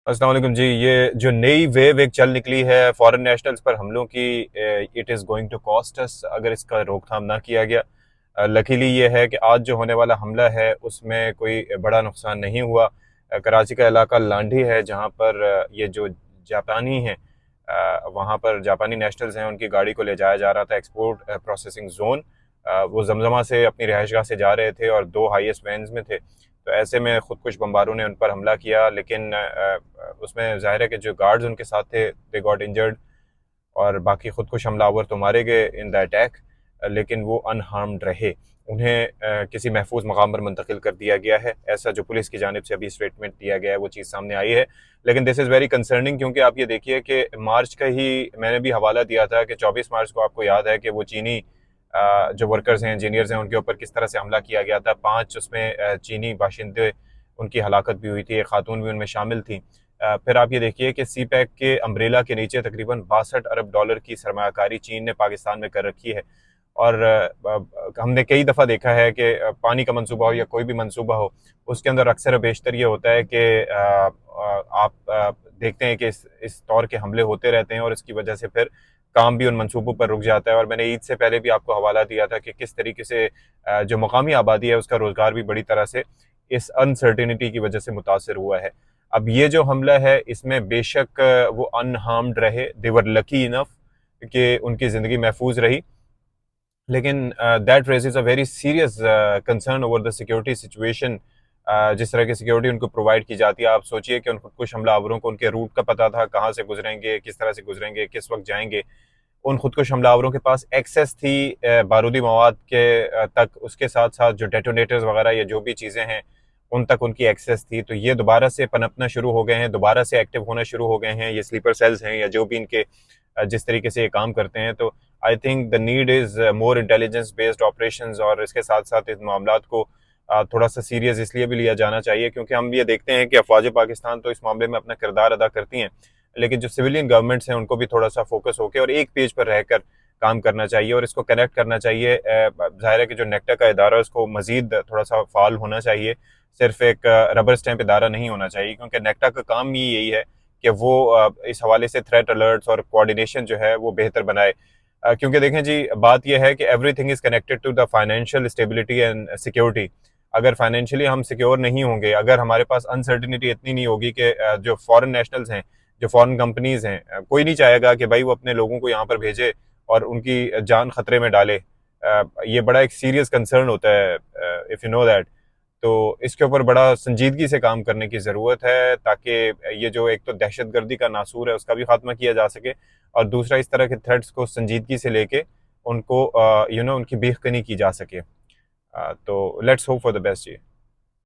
अस्सलाम वालेकुम जी। ये जो नई वेव एक चल निकली है फॉरेन नेशनल्स पर हमलों की, it is going to cost us अगर इसका रोकथाम ना किया गया। लकीली ये है कि आज जो होने वाला हमला है उसमें कोई बड़ा नुकसान नहीं हुआ। कराची का इलाका लांडी है जहाँ पर ये जो जापानी हैं, वहाँ पर जापानी नेशनल्स हैं, उनकी गाड़ी को ले जाया जा रहा था एक्सपोर्ट प्रोसेसिंग जोन। वो जमजमा से अपनी रिहाइशगाह से जा रहे थे और दो हाईएस्ट वैन्स में थे। तो ऐसे में खुदकुश बम्बारों ने उन पर हमला किया, लेकिन उसमें ज़ाहिर है कि जो गार्ड्स उनके साथ थे दे गॉट इंजर्ड, और बाकी खुदकुश हमलावर तो मारे गए इन द अटैक, लेकिन वो अनहार्म्ड रहे। उन्हें किसी महफूज मकाम पर मुंतकिल कर दिया गया है, ऐसा जो पुलिस की जानिब से अभी स्टेटमेंट दिया गया है वो चीज़ सामने आई है। लेकिन दिस इज़ वेरी कंसर्निंग, क्योंकि आप ये देखिए कि मार्च का ही मैंने भी हवाला दिया था कि 24 मार्च को आपको याद है कि वो चीनी जो वर्कर्स हैं, इंजीनियर्स हैं, उनके ऊपर किस तरह से हमला किया गया था। 5 उसमें चीनी बाशिंदे, उनकी हलाकत भी हुई थी, एक खातून भी उनमें शामिल थी। फिर आप ये देखिए कि सी पैक के अम्ब्रेला के नीचे तकरीबन 62 अरब डॉलर की सरमायाकारी चीन ने पाकिस्तान में कर रखी है। और हमने कई दफ़ा देखा है कि पानी का मंसूबा हो या कोई भी मंसूबा हो, उसके अंदर अक्सर बेशतर ये होता है कि आप देखते हैं कि इस तौर के हमले होते रहते हैं और इसकी वजह से फिर काम भी उन मंसूबों पर रुक जाता है। और मैंने ईद से पहले भी आपको हवाला दिया था कि किस तरीके से जो मकामी आबादी है उसका रोज़गार भी बड़ी तरह से इस अनसर्टिनिटी की वजह से मुतासर हुआ है। अब ये जो हमला है इसमें बेशक वो अनहार्म्ड रहे, दे वर लकी इनफ कि उनकी ज़िंदगी महफूज रही, लेकिन that raises a very serious concern over the security situation. जिस तरह की सिक्योरिटी उनको प्रोवाइड की जाती है, आप सोचिए कि उन खुदकुश हमलावरों को उनके रूट का पता था, कहाँ से गुजरेंगे, किस तरह से गुजरेंगे, किस वक्त जाएंगे। उन खुदकुश हमलावरों के पास एक्सेस थी बारूदी मवाद के तक, उसके साथ साथ जो डेटोनेटर्स वगैरह या जो भी चीज़ें हैं उन तक उनकी एक्सेस थी। तो ये दोबारा से पनपना शुरू हो गए हैं, दोबारा से एक्टिव होना शुरू हो गए हैं ये स्लीपर सेल्स हैं या जो भी इनके जिस तरीके से ये काम करते हैं। तो I think the need is more intelligence based operations, और इसके साथ साथ इस मामला को थोड़ा सा सीरियस इसलिए भी लिया जाना चाहिए क्योंकि हम ये देखते हैं कि अफवाज पाकिस्तान तो इस मामले में अपना किरदार अदा करती हैं, लेकिन जो सिविलियन गवर्नमेंट्स हैं उनको भी थोड़ा सा फोकस होकर और एक पेज पर रहकर काम करना चाहिए और इसको कनेक्ट करना चाहिए। जाहिर है कि जो नेक्टा का इदारा है उसको मजीद थोड़ा सा फाल होना चाहिए, सिर्फ एक रबर स्टैंप इदारा नहीं होना चाहिए, क्योंकि नेक्टा का काम ही यही है कि वो इस हवाले से थ्रेट अलर्ट्स और कोऑर्डिनेशन जो है वो बेहतर बनाए। क्योंकि देखें जी, बात यह है कि everything is connected to the financial stability and security. अगर फाइनेंशियली हम सिक्योर नहीं होंगे, अगर हमारे पास अनसर्टिनिटी इतनी नहीं होगी कि जो फॉरेन नेशनल्स हैं, जो फॉरेन कंपनीज हैं, कोई नहीं चाहेगा कि भाई वो अपने लोगों को यहाँ पर भेजे और उनकी जान खतरे में डाले। ये बड़ा एक सीरियस कंसर्न होता है, इफ़ यू नो दैट। तो इसके ऊपर बड़ा संजीदगी से काम करने की ज़रूरत है ताकि ये जो एक तो दहशतगर्दी का नासूर है उसका भी खात्मा किया जा सके, और दूसरा इस तरह के थ्रेट्स को संजीदगी से लेके उनको उनकी बेखकनी की जा सके। तो let's hope for the best ji.